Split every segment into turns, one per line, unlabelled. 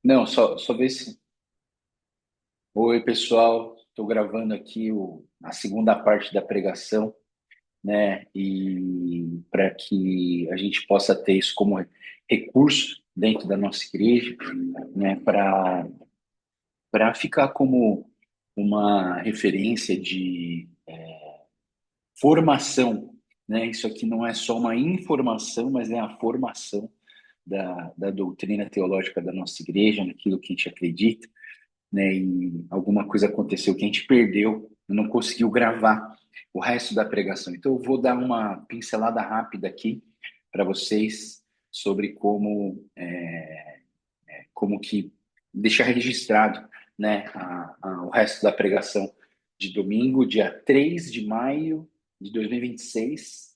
Não, só ver se. Oi, pessoal. Estou gravando aqui a segunda parte da pregação, né? E para que a gente possa ter isso como recurso dentro da nossa igreja, né? Para ficar como uma referência de formação, né? Isso aqui não é só uma informação, mas é a formação da doutrina teológica da nossa igreja, naquilo que a gente acredita, né? E alguma coisa aconteceu que a gente perdeu, não conseguiu gravar o resto da pregação. Então, eu vou dar uma pincelada rápida aqui para vocês sobre como que deixar registrado, né, o resto da pregação de domingo, dia 3 de maio de 2026,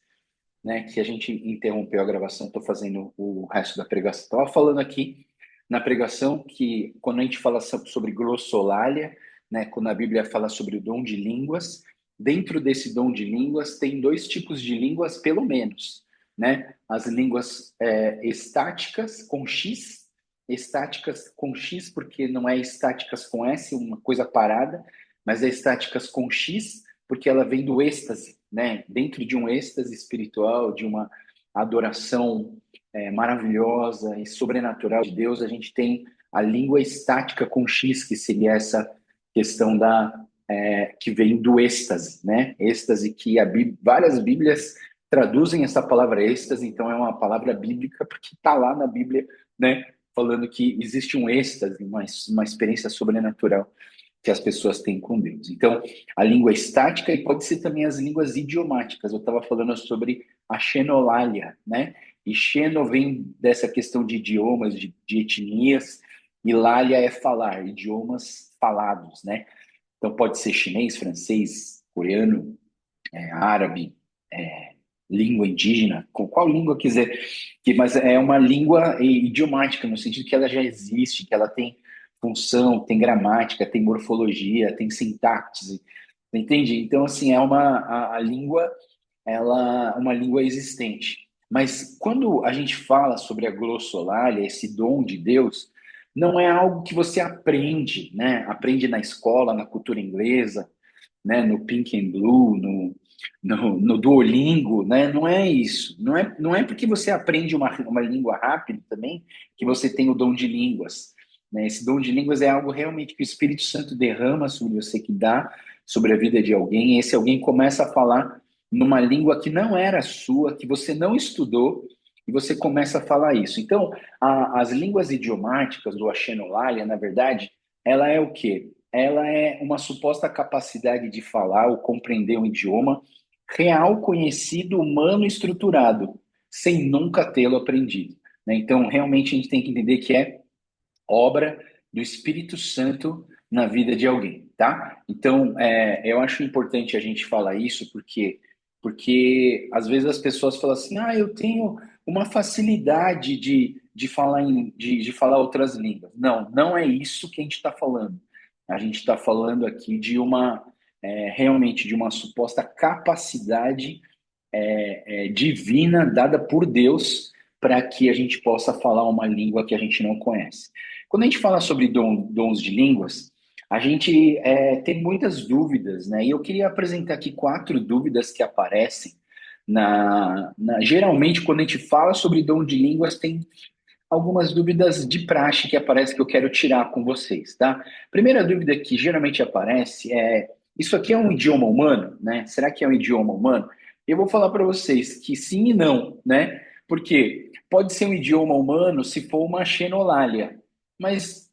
né, que a gente interrompeu a gravação, estou fazendo o resto da pregação. Estava falando aqui na pregação que quando a gente fala sobre glossolalia, né, quando a Bíblia fala sobre o dom de línguas, dentro desse dom de línguas tem dois tipos de línguas, pelo menos, né? As línguas estáticas com X, estáticas com X porque não é estáticas com S, uma coisa parada, mas é estáticas com X porque ela vem do êxtase, né? Dentro de um êxtase espiritual, de uma adoração maravilhosa e sobrenatural de Deus, a gente tem a língua estática com X, que seria essa questão que vem do êxtase, né? Êxtase que várias Bíblias traduzem essa palavra êxtase, então é uma palavra bíblica porque está lá na Bíblia, né? Falando que existe um êxtase, uma experiência sobrenatural que as pessoas têm com Deus. Então, a língua estática e pode ser também as línguas idiomáticas. Eu estava falando sobre a xenolalia, né? E xeno vem dessa questão de idiomas, de etnias, e lália é falar, idiomas falados, né? Então, pode ser chinês, francês, coreano, árabe, é, língua indígena, com qual língua quiser, mas é uma língua idiomática, no sentido que ela já existe, que ela tem função, tem gramática, tem morfologia, tem sintaxe, entende? Então, assim, a língua, ela é uma língua existente. Mas quando a gente fala sobre a glossolalia, esse dom de Deus, não é algo que você aprende, né? Aprende na escola, na cultura inglesa, né, no Pink and Blue, no Duolingo, né? Não é isso. Não é porque você aprende uma língua rápido também que você tem o dom de línguas. Né? Esse dom de línguas é algo realmente que o Espírito Santo derrama sobre você, que dá sobre a vida de alguém. E esse alguém começa a falar numa língua que não era sua, que você não estudou, e você começa a falar isso. Então, as línguas idiomáticas, ou a xenolalia, na verdade, ela é o quê? Ela é uma suposta capacidade de falar ou compreender um idioma real, conhecido, humano, estruturado, sem nunca tê-lo aprendido. Né? Então, realmente, a gente tem que entender que é obra do Espírito Santo na vida de alguém, tá? Então, eu acho importante a gente falar isso porque às vezes as pessoas falam assim, eu tenho uma facilidade de falar de falar outras línguas. Não, não é isso que a gente está falando. A gente está falando aqui de realmente de uma suposta capacidade divina dada por Deus para que a gente possa falar uma língua que a gente não conhece. Quando a gente fala sobre dons de línguas, a gente tem muitas dúvidas, né? E eu queria apresentar aqui quatro dúvidas que aparecem geralmente quando a gente fala sobre dom de línguas tem algumas dúvidas de praxe que aparece que eu quero tirar com vocês, tá? Primeira dúvida que geralmente aparece é: isso aqui é um idioma humano, né? Será que é um idioma humano? Eu vou falar para vocês que sim e não, né? Porque pode ser um idioma humano se for uma xenolalia, mas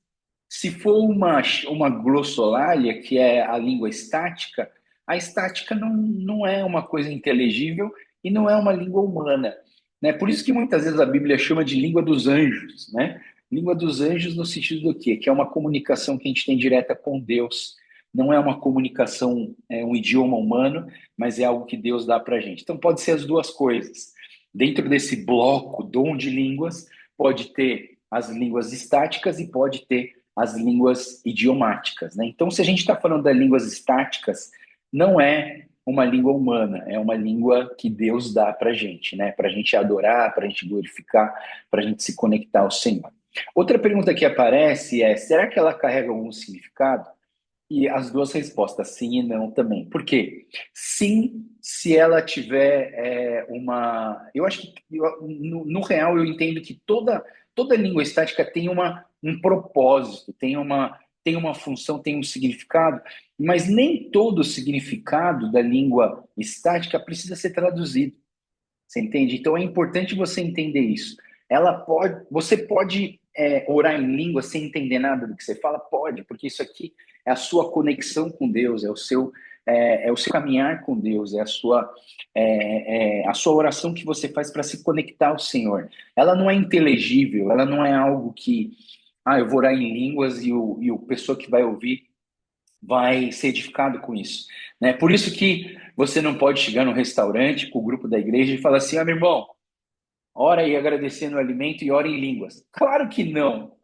se for uma glossolalia, que é a língua estática, a estática não é uma coisa inteligível e não é uma língua humana, né? Por isso que muitas vezes a Bíblia chama de língua dos anjos, né? Língua dos anjos no sentido do quê? Que é uma comunicação que a gente tem direta com Deus. Não é uma comunicação, um idioma humano, mas é algo que Deus dá para a gente. Então pode ser as duas coisas. Dentro desse bloco, dom de línguas, pode ter as línguas estáticas e pode ter as línguas idiomáticas, né? Então, se a gente está falando das línguas estáticas, não é uma língua humana, é uma língua que Deus dá para a gente, né? Para a gente adorar, para a gente glorificar, para a gente se conectar ao Senhor. Outra pergunta que aparece é: será que ela carrega algum significado? E as duas respostas, sim e não também. Por quê? Sim, se ela tiver uma. Eu acho que, no real, eu entendo que toda língua estática tem um propósito, tem uma função, tem um significado, mas nem todo o significado da língua estática precisa ser traduzido. Você entende? Então é importante você entender isso. Você pode orar em língua sem entender nada do que você fala? Pode, porque isso aqui é a sua conexão com Deus, é o seu caminhar com Deus, a sua oração que você faz para se conectar ao Senhor. Ela não é inteligível, ela não é algo que, eu vou orar em línguas e o pessoa que vai ouvir vai ser edificado com isso, né? Por isso que você não pode chegar no restaurante com o grupo da igreja e falar assim: meu irmão, ora aí agradecendo o alimento e ora em línguas. Claro que não,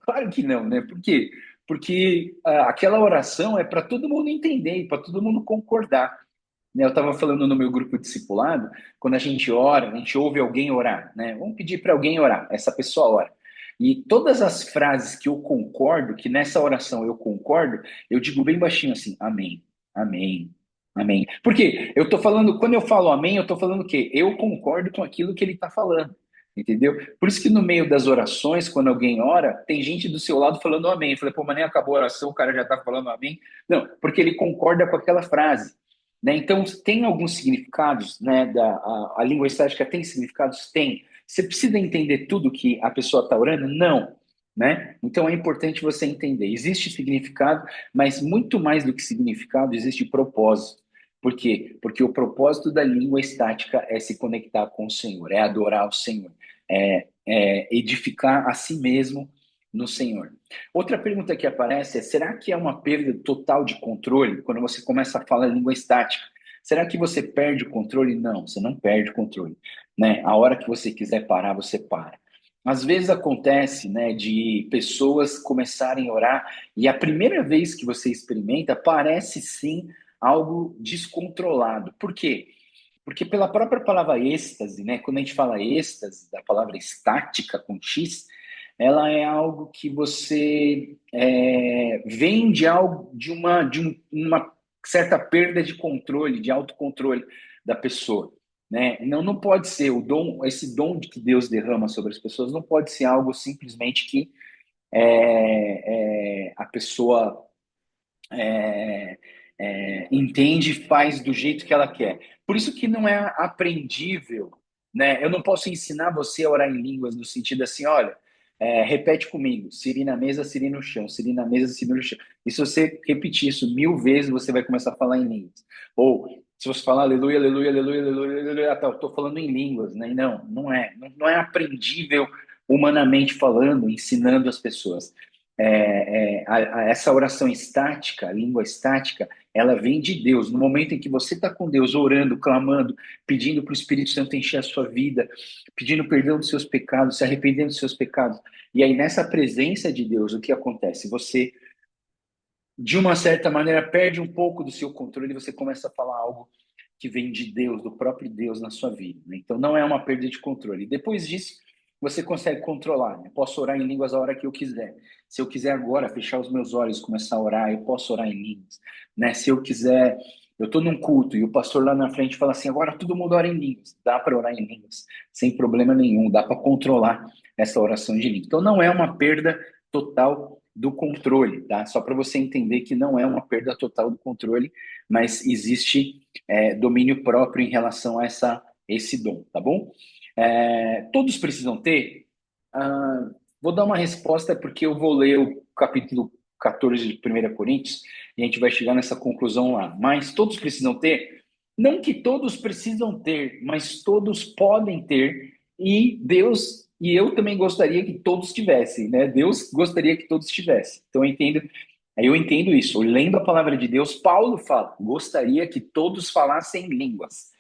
né? Por quê? Porque aquela oração é para todo mundo entender, para todo mundo concordar, né? Eu estava falando no meu grupo discipulado, quando a gente ora, a gente ouve alguém orar, né? Vamos pedir para alguém orar, essa pessoa ora. E todas as frases que eu concordo, que nessa oração eu concordo, eu digo bem baixinho assim: amém, amém, amém. Porque eu estou falando, quando eu falo amém, eu estou falando o quê? Eu concordo com aquilo que ele está falando. Entendeu? Por isso que no meio das orações, quando alguém ora, tem gente do seu lado falando amém. Eu falei, pô, mas nem acabou a oração, o cara já está falando amém. Não, porque ele concorda com aquela frase, né? Então, tem alguns significados, né? A língua estática tem significados? Tem. Você precisa entender tudo que a pessoa está orando? Não. Né? Então, é importante você entender. Existe significado, mas muito mais do que significado, existe propósito. Por quê? Porque o propósito da língua estática é se conectar com o Senhor, é adorar o Senhor, é edificar a si mesmo no Senhor. Outra pergunta que aparece é: será que é uma perda total de controle quando você começa a falar língua estática? Será que você perde o controle? Não, você não perde o controle, né? A hora que você quiser parar, você para. Às vezes acontece, né, de pessoas começarem a orar e a primeira vez que você experimenta parece sim algo descontrolado. Por quê? Porque pela própria palavra êxtase, né, quando a gente fala êxtase, da palavra estática com X, ela é algo que você vem de algo uma certa perda de controle, de autocontrole da pessoa, né? Não pode ser o dom, esse dom que Deus derrama sobre as pessoas não pode ser algo simplesmente que a pessoa entende e faz do jeito que ela quer. Por isso que não é aprendível, né? Eu não posso ensinar você a orar em línguas no sentido assim: olha, repete comigo, Siri na mesa, Siri no chão, Siri na mesa, Siri no chão. E se você repetir isso 1000 vezes, você vai começar a falar em línguas. Ou se você falar aleluia, aleluia, aleluia, aleluia, aleluia, tá, eu estou falando em línguas, né? E não é aprendível humanamente falando, ensinando as pessoas. Essa oração estática, a língua estática, ela vem de Deus. No momento em que você está com Deus, orando, clamando, pedindo para o Espírito Santo encher a sua vida, pedindo perdão dos seus pecados, se arrependendo dos seus pecados. E aí, nessa presença de Deus, o que acontece? Você, de uma certa maneira, perde um pouco do seu controle e você começa a falar algo que vem de Deus, do próprio Deus na sua vida, né? Então, não é uma perda de controle. Depois disso, você consegue controlar, né? Posso orar em línguas a hora que eu quiser. Se eu quiser agora fechar os meus olhos e começar a orar, eu posso orar em línguas, né? Se eu quiser, eu estou num culto e o pastor lá na frente fala assim: agora todo mundo ora em línguas. Dá para orar em línguas, sem problema nenhum. Dá para controlar essa oração de línguas. Então, não é uma perda total do controle, tá? Só para você entender que não é uma perda total do controle, mas existe domínio próprio em relação a esse dom, tá bom? Todos precisam ter? Ah, vou dar uma resposta porque eu vou ler o capítulo 14 de 1 Coríntios e a gente vai chegar nessa conclusão lá. Mas todos precisam ter? Não que todos precisam ter, mas todos podem ter, e Deus e eu também gostaria que todos tivessem, né? Deus gostaria que todos tivessem. Então eu entendo isso. Lendo a palavra de Deus, Paulo fala: gostaria que todos falassem línguas.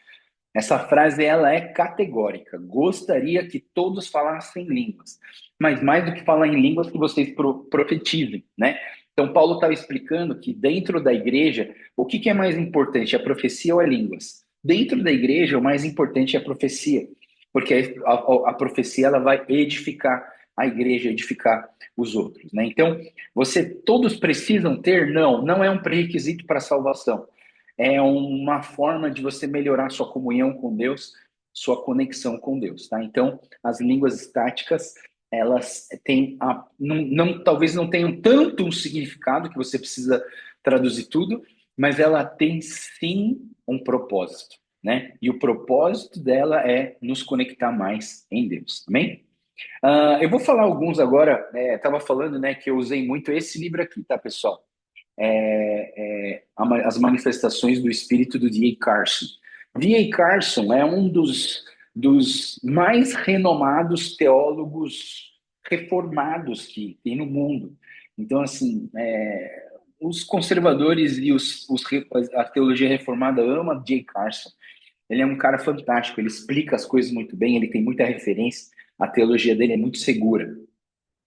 Essa frase ela é categórica. Gostaria que todos falassem línguas. Mas mais do que falar em línguas, que vocês profetizem, né? Então Paulo estava explicando que dentro da igreja, o que é mais importante, a profecia ou a línguas? Dentro da igreja, o mais importante é a profecia, porque a profecia ela vai edificar, a igreja, edificar os outros, né? Então, todos precisam ter? Não, não é um pré-requisito para a salvação. É uma forma de você melhorar sua comunhão com Deus, sua conexão com Deus, tá? Então, as línguas estáticas, elas têm talvez não tenham tanto um significado que você precisa traduzir tudo, mas ela tem sim um propósito, né? E o propósito dela é nos conectar mais em Deus, amém? Eu vou falar alguns agora, estava falando, né, que eu usei muito esse livro aqui, tá, pessoal? As Manifestações do Espírito do D.A. Carson. D.A. Carson é um dos mais renomados teólogos reformados que tem no mundo. Então, assim, os conservadores e a teologia reformada ama D.A. Carson. Ele é um cara fantástico, ele explica as coisas muito bem, ele tem muita referência, a teologia dele é muito segura.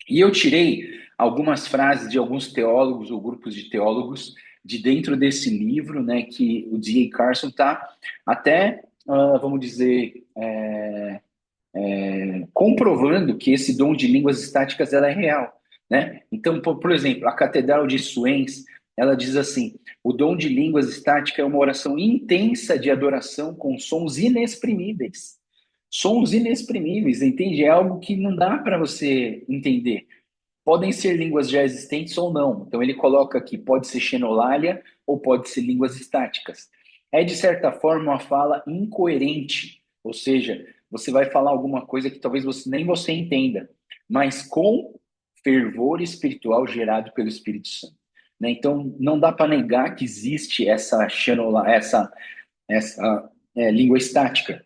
E eu tirei algumas frases de alguns teólogos ou grupos de teólogos de dentro desse livro, né, que o D.A. Carson está até, vamos dizer, comprovando que esse dom de línguas estáticas ela é real, né? Então, por exemplo, a Catedral de Suens, ela diz assim: o dom de línguas estática é uma oração intensa de adoração com sons inexprimíveis. Sons inexprimíveis, entende? É algo que não dá para você entender. Podem ser línguas já existentes ou não. Então ele coloca aqui, pode ser xenolalia ou pode ser línguas estáticas. É, de certa forma, uma fala incoerente, ou seja, você vai falar alguma coisa que talvez nem você entenda, mas com fervor espiritual gerado pelo Espírito Santo. Né? Então, não dá para negar que existe essa língua estática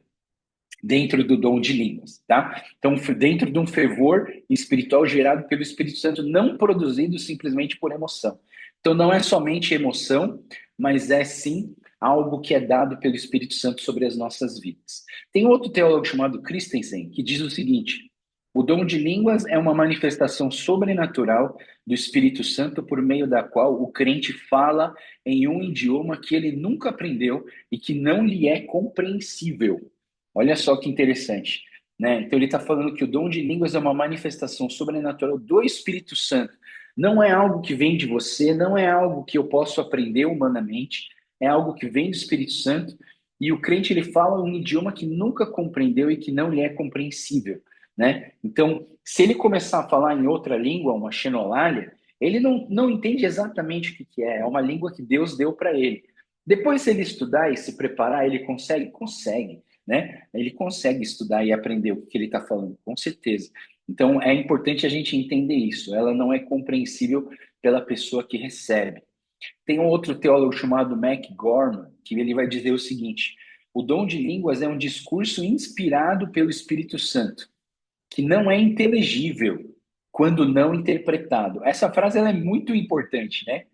dentro do dom de línguas, tá? Então, dentro de um fervor espiritual gerado pelo Espírito Santo, não produzido simplesmente por emoção. Então, não é somente emoção, mas é sim algo que é dado pelo Espírito Santo sobre as nossas vidas. Tem outro teólogo chamado Christensen que diz o seguinte: o dom de línguas é uma manifestação sobrenatural do Espírito Santo por meio da qual o crente fala em um idioma que ele nunca aprendeu e que não lhe é compreensível. Olha só que interessante, né? Então ele está falando que o dom de línguas é uma manifestação sobrenatural do Espírito Santo. Não é algo que vem de você, não é algo que eu posso aprender humanamente, é algo que vem do Espírito Santo. E o crente ele fala um idioma que nunca compreendeu e que não lhe é compreensível, né? Então, se ele começar a falar em outra língua, uma xenolalia, ele não entende exatamente o que é. É uma língua que Deus deu para ele. Depois, se ele estudar e se preparar, ele consegue? Consegue, né? Ele consegue estudar e aprender o que ele está falando, com certeza. Então, é importante a gente entender isso. Ela não é compreensível pela pessoa que recebe. Tem um outro teólogo chamado Mac Gorman, que ele vai dizer o seguinte: o dom de línguas é um discurso inspirado pelo Espírito Santo, que não é inteligível quando não interpretado. Essa frase ela é muito importante, né?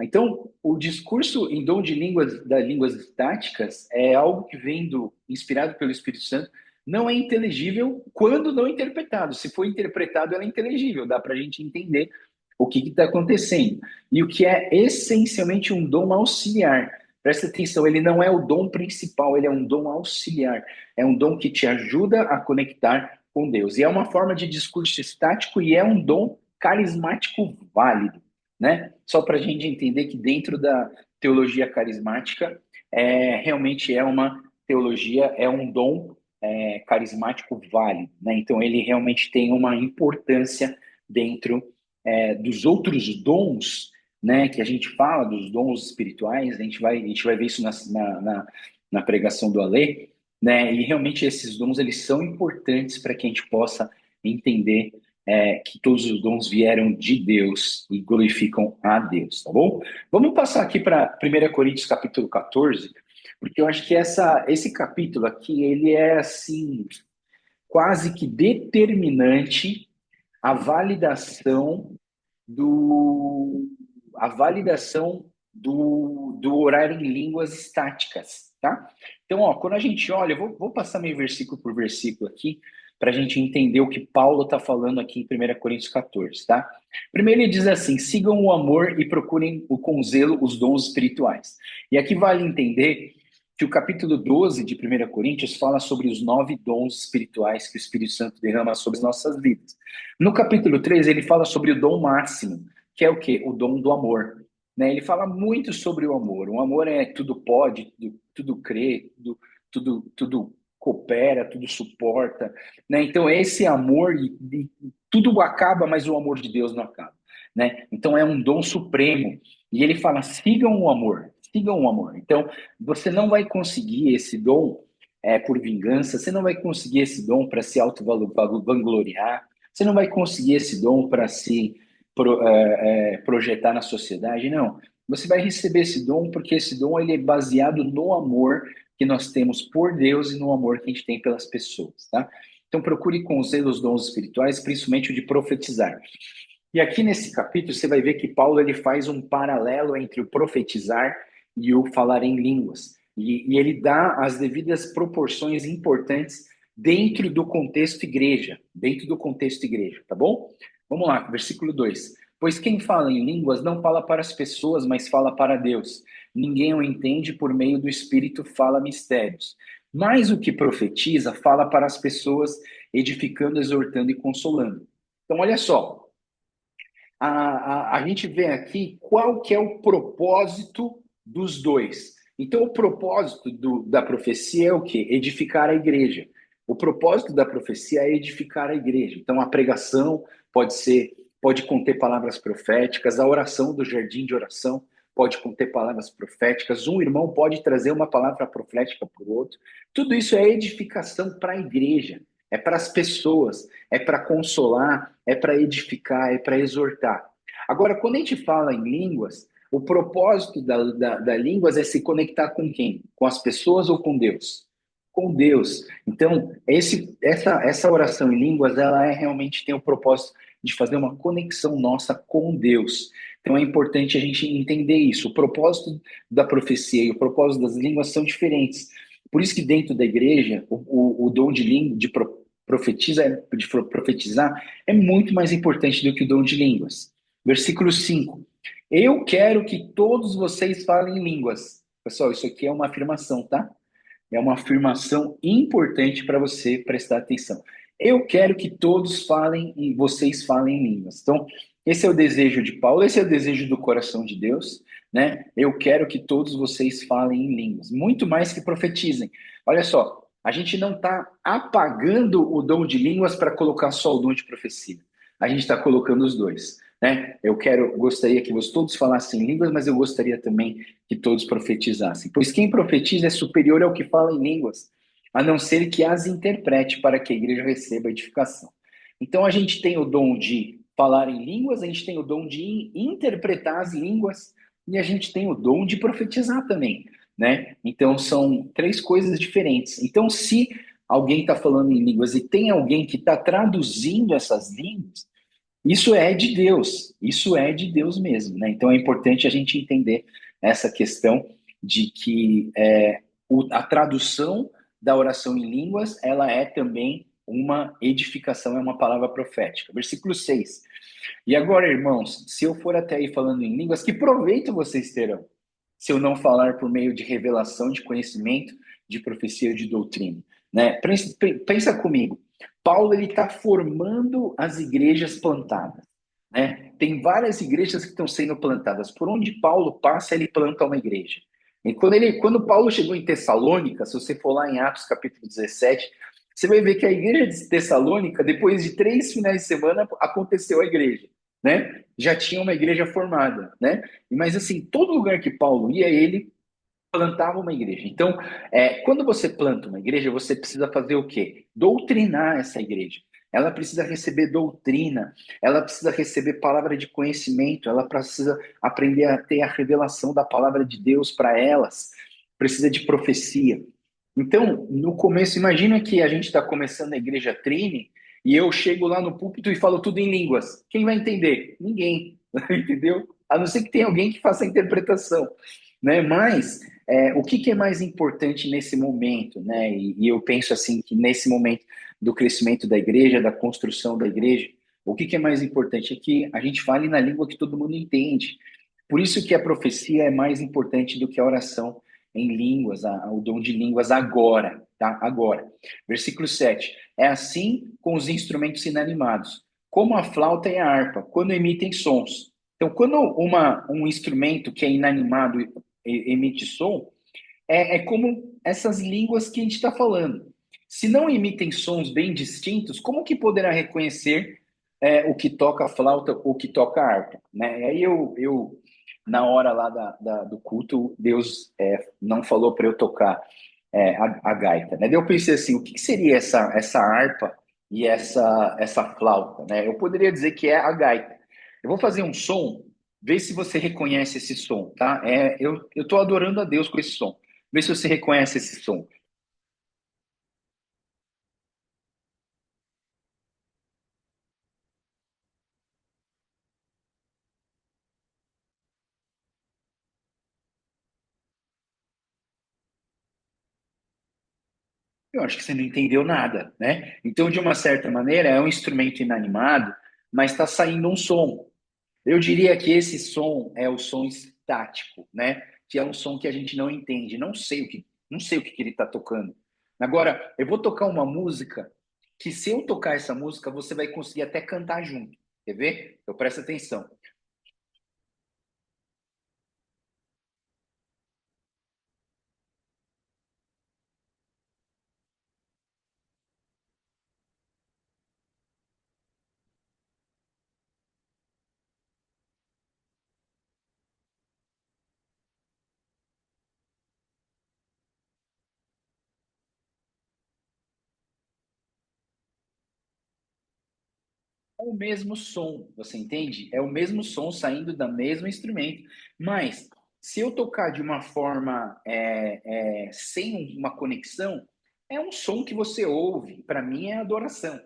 Então, o discurso em dom de línguas, das línguas estáticas, é algo que vem inspirado pelo Espírito Santo, não é inteligível quando não interpretado. Se for interpretado, ela é inteligível, dá para a gente entender o que está acontecendo. E o que é essencialmente um dom auxiliar. Presta atenção, ele não é o dom principal, ele é um dom auxiliar. É um dom que te ajuda a conectar com Deus. E é uma forma de discurso estático e é um dom carismático válido, né? Só para a gente entender que dentro da teologia carismática, realmente é uma teologia, é um dom carismático válido, né? Então ele realmente tem uma importância dentro dos outros dons, né? Que a gente fala dos dons espirituais, a gente vai ver isso na pregação do Alê, né? E realmente esses dons eles são importantes para que a gente possa entender que todos os dons vieram de Deus e glorificam a Deus, tá bom? Vamos passar aqui para 1 Coríntios capítulo 14, porque eu acho que esse capítulo aqui, ele é assim, quase que determinante a validação do a validação do orar em línguas estáticas, tá? Então, ó, quando a gente olha, eu vou passar meio versículo por versículo aqui, para a gente entender o que Paulo está falando aqui em 1 Coríntios 14, tá? Primeiro ele diz assim: sigam o amor e procurem com zelo os dons espirituais. E aqui vale entender que o capítulo 12 de 1 Coríntios fala sobre os 9 dons espirituais que o Espírito Santo derrama sobre as nossas vidas. No capítulo 13, ele fala sobre o dom máximo, que é o quê? O dom do amor. Né? Ele fala muito sobre o amor. O amor é tudo pode, tudo crê, tudo coopera, tudo suporta. Né? Então, esse amor, tudo acaba, mas o amor de Deus não acaba. Né? Então, é um dom supremo. E ele fala: sigam o amor, sigam o amor. Então, você não vai conseguir esse dom por vingança, você não vai conseguir esse dom para se auto-vangloriar, você não vai conseguir esse dom para se projetar na sociedade, não. Você vai receber esse dom porque esse dom ele é baseado no amor que nós temos por Deus e no amor que a gente tem pelas pessoas, tá? Então, procure com zelo os dons espirituais, principalmente o de profetizar. E aqui nesse capítulo você vai ver que Paulo ele faz um paralelo entre o profetizar e o falar em línguas. E ele dá as devidas proporções importantes dentro do contexto igreja, tá bom? Vamos lá, versículo 2. Pois quem fala em línguas não fala para as pessoas, mas fala para Deus. Ninguém o entende, por meio do Espírito fala mistérios. Mas o que profetiza fala para as pessoas, edificando, exortando e consolando. Então, olha só, a gente vê aqui qual que é o propósito dos dois. Então, o propósito da profecia é o quê? Edificar a igreja. O propósito da profecia é edificar a igreja. Então, a pregação pode conter palavras proféticas, a oração do jardim de oração pode conter palavras proféticas, um irmão pode trazer uma palavra profética para o outro. Tudo isso é edificação para a igreja, é para as pessoas, é para consolar, é para edificar, é para exortar. Agora, quando a gente fala em línguas, o propósito da línguas é se conectar com quem? Com as pessoas ou com Deus? Com Deus. Então, essa oração em línguas, ela realmente tem o propósito de fazer uma conexão nossa com Deus. Então, é importante a gente entender isso. O propósito da profecia e o propósito das línguas são diferentes. Por isso que dentro da igreja, o dom de língua, de profetizar, é muito mais importante do que o dom de línguas. Versículo 5. Eu quero que todos vocês falem línguas. Pessoal, isso aqui é uma afirmação, tá? É uma afirmação importante para você prestar atenção. Eu quero que todos falem e vocês falem línguas. Então, esse é o desejo de Paulo, esse é o desejo do coração de Deus, né? Eu quero que todos vocês falem em línguas, muito mais que profetizem. Olha só, a gente não está apagando o dom de línguas para colocar só o dom de profecia. A gente está colocando os dois, né? Gostaria que vocês todos falassem línguas, mas eu gostaria também que todos profetizassem. Pois quem profetiza é superior ao que fala em línguas, a não ser que as interprete para que a igreja receba edificação. Então a gente tem o dom de falar em línguas, a gente tem o dom de interpretar as línguas e a gente tem o dom de profetizar também, né? Então são três coisas diferentes. Então se alguém está falando em línguas e tem alguém que está traduzindo essas línguas, isso é de Deus mesmo, né? Então é importante a gente entender essa questão de que a tradução da oração em línguas, ela é também uma edificação, é uma palavra profética. Versículo 6. E agora, irmãos, se eu for até aí falando em línguas, que proveito vocês terão, se eu não falar por meio de revelação, de conhecimento, de profecia, de doutrina, né? Pensa comigo. Paulo ele está formando as igrejas plantadas, né? Tem várias igrejas que estão sendo plantadas. Por onde Paulo passa, ele planta uma igreja. E quando Paulo chegou em Tessalônica, se você for lá em Atos capítulo 17, você vai ver que a igreja de Tessalônica, depois de 3 finais de semana, aconteceu a igreja, né? Já tinha uma igreja formada, né? Mas assim, todo lugar que Paulo ia, ele plantava uma igreja. Então, quando você planta uma igreja, você precisa fazer o quê? Doutrinar essa igreja. Ela precisa receber doutrina, ela precisa receber palavra de conhecimento, ela precisa aprender a ter a revelação da palavra de Deus para elas, precisa de profecia. Então, no começo, imagina que a gente está começando a igreja Trine e eu chego lá no púlpito e falo tudo em línguas. Quem vai entender? Ninguém, entendeu? A não ser que tenha alguém que faça a interpretação, né? Mas o que é mais importante nesse momento, né? E eu penso assim que nesse momento do crescimento da igreja, da construção da igreja, o que é mais importante é que a gente fale na língua que todo mundo entende. Por isso que a profecia é mais importante do que a oração em línguas, o dom de línguas agora, tá? Agora. Versículo 7. É assim com os instrumentos inanimados, como a flauta e a harpa, quando emitem sons. Então, quando um instrumento que é inanimado emite som, é como essas línguas que a gente está falando. Se não emitem sons bem distintos, como que poderá reconhecer o que toca a flauta ou o que toca a harpa? Né? Aí na hora lá do culto, Deus não falou para eu tocar a gaita. Né? Daí eu pensei assim, o que, que seria essa harpa e essa flauta? Né? Eu poderia dizer que é a gaita. Eu vou fazer um som, vê se você reconhece esse som, tá? Eu estou adorando a Deus com esse som. Vê se você reconhece esse som. Eu acho que você não entendeu nada, né? Então, de uma certa maneira, é um instrumento inanimado, mas está saindo um som. Eu diria que esse som é o som estático, né? Que é um som que a gente não entende. Não sei o que ele está tocando. Agora, eu vou tocar uma música que, se eu tocar essa música, você vai conseguir até cantar junto. Quer ver? Então, presta atenção. É o mesmo som, você entende? É o mesmo som saindo do mesmo instrumento. Mas, se eu tocar de uma forma sem uma conexão, é um som que você ouve. Para mim, é adoração.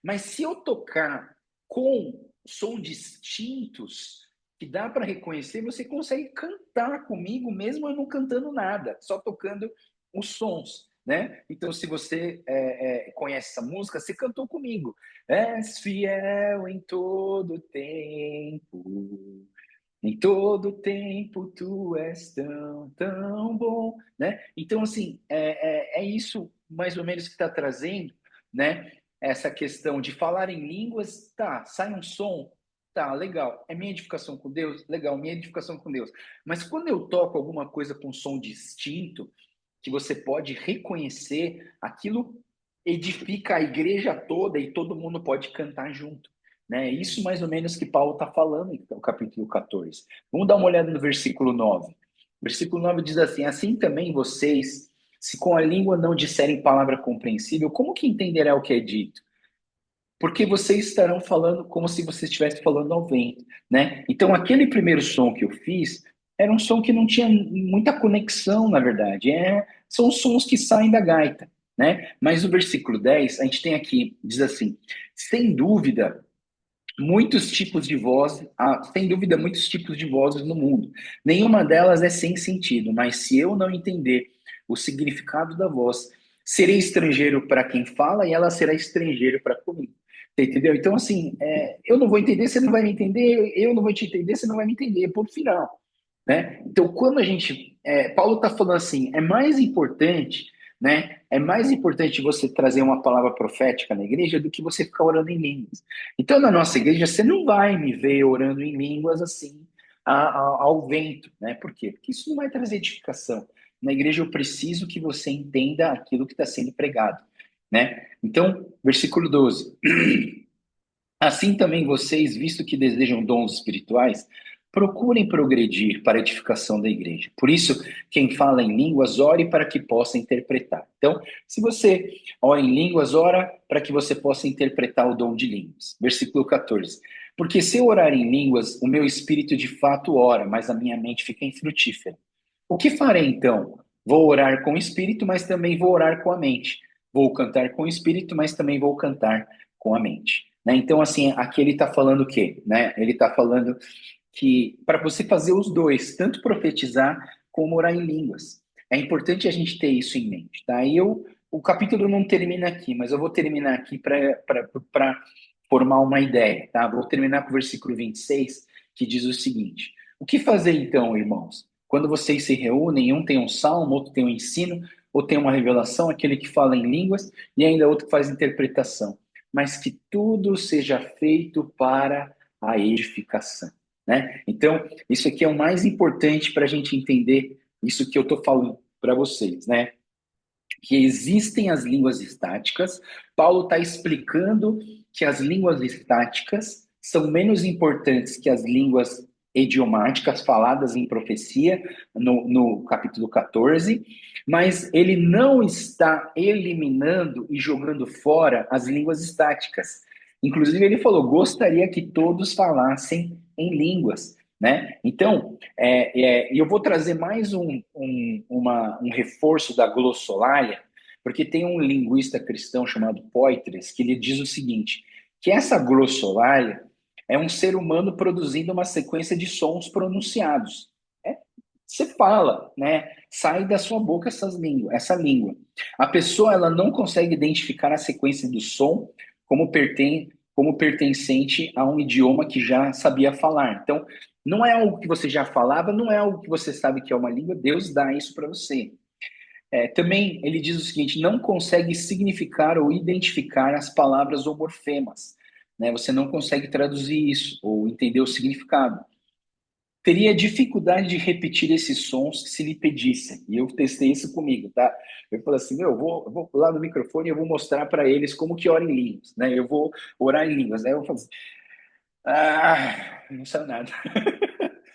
Mas se eu tocar com som distintos, que dá para reconhecer, você consegue cantar comigo, mesmo eu não cantando nada, só tocando os sons. Né? Então, se você conhece essa música, você cantou comigo. És fiel em todo tempo tu és tão, tão bom, né? Então, assim, é isso mais ou menos que está trazendo, né? Essa questão de falar em línguas, tá, sai um som, tá, legal. É minha edificação com Deus? Legal, minha edificação com Deus. Mas quando eu toco alguma coisa com som distinto, que você pode reconhecer, aquilo edifica a igreja toda e todo mundo pode cantar junto. Né? Isso mais ou menos que Paulo está falando no capítulo 14. Vamos dar uma olhada no versículo 9. O versículo 9 diz assim: assim também vocês, se com a língua não disserem palavra compreensível, como que entenderá o que é dito? Porque vocês estarão falando como se você estivesse falando ao vento, né? Então, aquele primeiro som que eu fiz era um som que não tinha muita conexão, na verdade. São sons que saem da gaita, né? Mas o versículo 10, a gente tem aqui, diz assim: sem dúvida, muitos tipos de voz, sem dúvida, muitos tipos de vozes no mundo. Nenhuma delas é sem sentido, mas se eu não entender o significado da voz, serei estrangeiro para quem fala e ela será estrangeiro para comigo. Entendeu? Então, assim, eu não vou entender, você não vai me entender, eu não vou te entender, você não vai me entender, ponto final. Né? Então, quando a gente. Paulo está falando assim, é mais importante, né? É mais importante você trazer uma palavra profética na igreja do que você ficar orando em línguas. Então, na nossa igreja, você não vai me ver orando em línguas assim, ao vento, né? Por quê? Porque isso não vai trazer edificação. Na igreja, eu preciso que você entenda aquilo que está sendo pregado, né? Então, versículo 12. Assim também vocês, visto que desejam dons espirituais, procurem progredir para a edificação da igreja. Por isso, quem fala em línguas, ore para que possa interpretar. Então, se você ora em línguas, ora para que você possa interpretar o dom de línguas. Versículo 14. Porque se eu orar em línguas, o meu espírito de fato ora, mas a minha mente fica infrutífera. O que farei então? Vou orar com o espírito, mas também vou orar com a mente. Vou cantar com o espírito, mas também vou cantar com a mente. Né? Então, assim, aqui ele está falando o quê? Né? Ele está falando que para você fazer os dois, tanto profetizar como orar em línguas, é importante a gente ter isso em mente. Tá? O capítulo não termina aqui, mas eu vou terminar aqui para formar uma ideia. Tá? Vou terminar com o versículo 26, que diz o seguinte: o que fazer então, irmãos? Quando vocês se reúnem, um tem um salmo, outro tem um ensino, ou tem uma revelação, aquele que fala em línguas, e ainda outro que faz interpretação. Mas que tudo seja feito para a edificação, né? Então, isso aqui é o mais importante para a gente entender isso que eu estou falando para vocês, né? Que existem as línguas estáticas. Paulo está explicando que as línguas estáticas são menos importantes que as línguas idiomáticas faladas em profecia, no capítulo 14, mas ele não está eliminando e jogando fora as línguas estáticas. Inclusive, ele falou: gostaria que todos falassem em línguas. Né? Então, eu vou trazer mais um reforço da glossolalia, porque tem um linguista cristão chamado Poitras que ele diz o seguinte, que essa glossolalia é um ser humano produzindo uma sequência de sons pronunciados. Você fala, né? Sai da sua boca essa língua. A pessoa ela não consegue identificar a sequência do som como pertencente a um idioma que já sabia falar. Então, não é algo que você já falava, não é algo que você sabe que é uma língua, Deus dá isso para você. Também ele diz o seguinte: não consegue significar ou identificar as palavras ou morfemas. Né? Você não consegue traduzir isso ou entender o significado. Teria dificuldade de repetir esses sons se lhe pedissem. E eu testei isso comigo, tá? Eu falei assim, eu vou lá no microfone e eu vou mostrar para eles como que ora em línguas, né? Eu vou orar em línguas, né? Eu vou fazer, não saiu nada.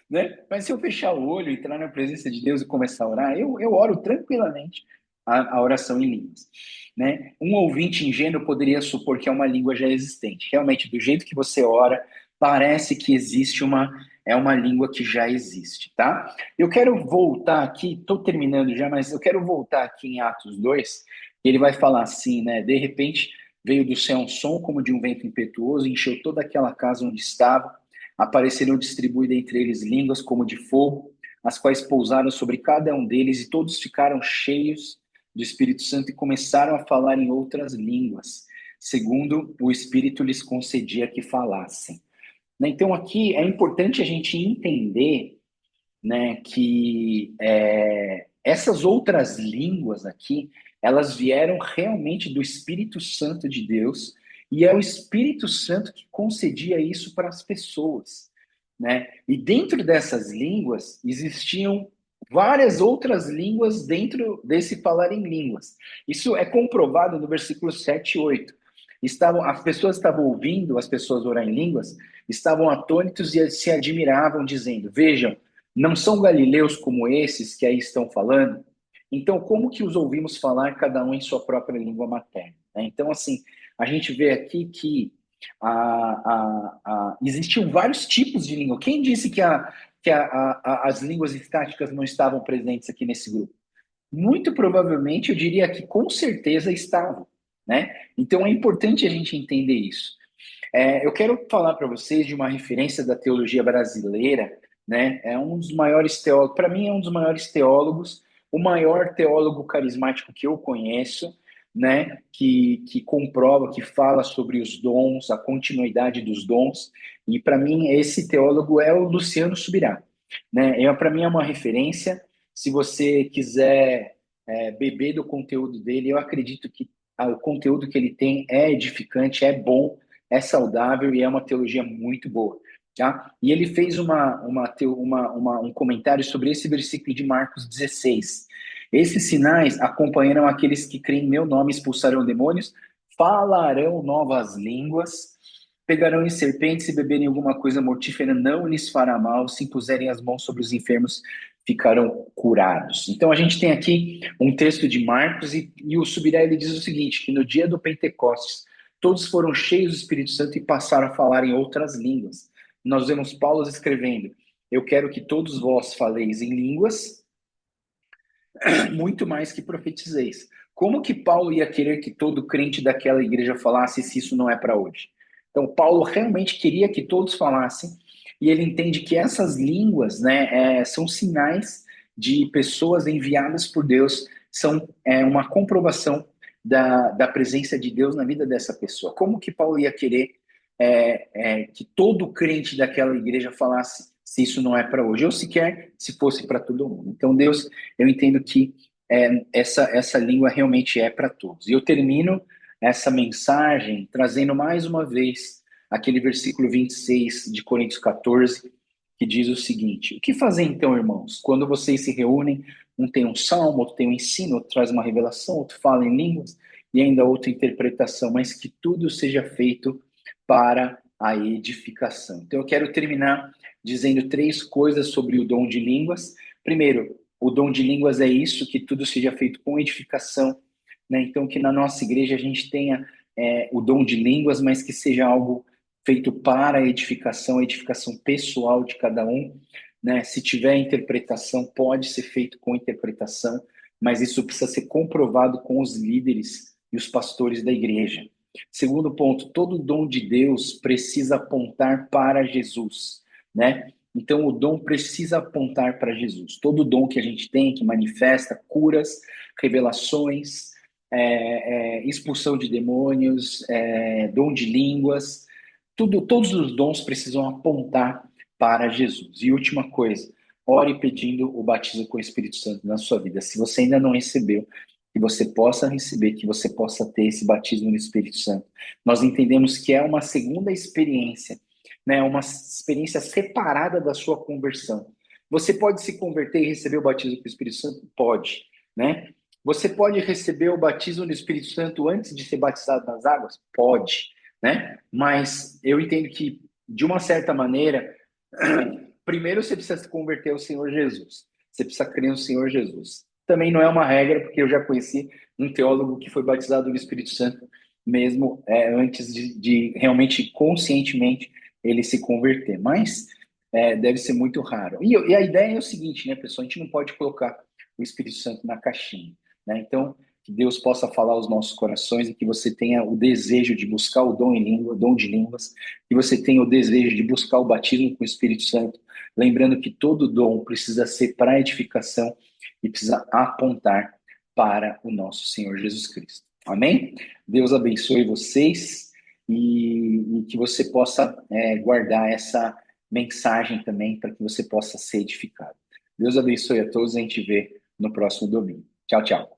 Né? Mas se eu fechar o olho, entrar na presença de Deus e começar a orar, eu oro tranquilamente a oração em línguas. Né? Um ouvinte ingênuo poderia supor que é uma língua já existente. Realmente, do jeito que você ora, parece que existe uma língua que já existe, tá? Eu quero voltar aqui, estou terminando já, mas eu quero voltar aqui em Atos 2, ele vai falar assim, né? De repente, veio do céu um som como de um vento impetuoso, encheu toda aquela casa onde estava. Apareceram distribuídas entre eles línguas como de fogo, as quais pousaram sobre cada um deles, e todos ficaram cheios do Espírito Santo e começaram a falar em outras línguas, segundo o Espírito lhes concedia que falassem. Né? Então, aqui é importante a gente entender, né, que essas outras línguas aqui, elas vieram realmente do Espírito Santo de Deus, e é o Espírito Santo que concedia isso para as pessoas, né? E dentro dessas línguas existiam várias outras línguas dentro desse falar em línguas. Isso é comprovado no versículo 7 e 8. As pessoas estavam ouvindo as pessoas orar em línguas, estavam atônitos e se admiravam, dizendo: vejam, não são galileus como esses que aí estão falando? Então, como que os ouvimos falar cada um em sua própria língua materna? Né? Então, assim, a gente vê aqui que existiam vários tipos de língua. Quem disse que as línguas estáticas não estavam presentes aqui nesse grupo? Muito provavelmente, eu diria que com certeza estavam. Né? Então, é importante a gente entender isso. Eu quero falar para vocês de uma referência da teologia brasileira, né? É um dos maiores teólogos, para mim é um dos maiores teólogos, o maior teólogo carismático que eu conheço, né? Que comprova, que fala sobre os dons, a continuidade dos dons, e para mim esse teólogo é o Luciano Subirá, né? Para mim é uma referência. Se você quiser beber do conteúdo dele, eu acredito que o conteúdo que ele tem é edificante, é bom, é saudável e é uma teologia muito boa. Tá? E ele fez um comentário sobre esse versículo de Marcos 16. Esses sinais acompanharão aqueles que creem em meu nome, expulsarão demônios, falarão novas línguas, pegarão em serpentes e beberem alguma coisa mortífera, não lhes fará mal, se impuserem as mãos sobre os enfermos, ficarão curados. Então a gente tem aqui um texto de Marcos e o Subirá ele diz o seguinte, que no dia do Pentecostes, todos foram cheios do Espírito Santo e passaram a falar em outras línguas. Nós vemos Paulo escrevendo: eu quero que todos vós faleis em línguas, muito mais que profetizeis. Como que Paulo ia querer que todo crente daquela igreja falasse se isso não é para hoje? Então, Paulo realmente queria que todos falassem, e ele entende que essas línguas, né, são sinais de pessoas enviadas por Deus, são uma comprovação da presença de Deus na vida dessa pessoa. Como que Paulo ia querer que todo crente daquela igreja falasse se isso não é para hoje, ou sequer se fosse para todo mundo. Então, Deus, eu entendo que essa língua realmente é para todos. E eu termino essa mensagem trazendo mais uma vez aquele versículo 26 de Coríntios 14, que diz o seguinte: o que fazer então, irmãos, quando vocês se reúnem? Um tem um salmo, outro tem um ensino, outro traz uma revelação, outro fala em línguas e ainda outra interpretação, mas que tudo seja feito para a edificação. Então eu quero terminar dizendo três coisas sobre o dom de línguas. Primeiro, o dom de línguas é isso, que tudo seja feito com edificação, né? Então que na nossa igreja a gente tenha o dom de línguas, mas que seja algo feito para a edificação pessoal de cada um, né? Se tiver interpretação, pode ser feito com interpretação, mas isso precisa ser comprovado com os líderes e os pastores da igreja. Segundo ponto, todo dom de Deus precisa apontar para Jesus, né? Então, o dom precisa apontar para Jesus. Todo dom que a gente tem, que manifesta curas, revelações, expulsão de demônios, dom de línguas, todos os dons precisam apontar para Jesus. E última coisa, ore pedindo o batismo com o Espírito Santo na sua vida. Se você ainda não recebeu, que você possa receber, que você possa ter esse batismo no Espírito Santo. Nós entendemos que é uma segunda experiência, né? Uma experiência separada da sua conversão. Você pode se converter e receber o batismo com o Espírito Santo? Pode, né? Você pode receber o batismo no Espírito Santo antes de ser batizado nas águas? Pode, né? Mas eu entendo que, de uma certa maneira, primeiro você precisa se converter ao Senhor Jesus. Você precisa crer no Senhor Jesus. Também não é uma regra, porque eu já conheci um teólogo que foi batizado no Espírito Santo mesmo antes de realmente, conscientemente, ele se converter. Mas deve ser muito raro. E a ideia é o seguinte, né, pessoal? A gente não pode colocar o Espírito Santo na caixinha, né? Então, que Deus possa falar aos nossos corações e que você tenha o desejo de buscar o dom em língua, dom de línguas, que você tenha o desejo de buscar o batismo com o Espírito Santo, lembrando que todo dom precisa ser para edificação e precisa apontar para o nosso Senhor Jesus Cristo. Amém? Deus abençoe vocês e que você possa guardar essa mensagem também para que você possa ser edificado. Deus abençoe a todos e a gente vê no próximo domingo. Tchau, tchau.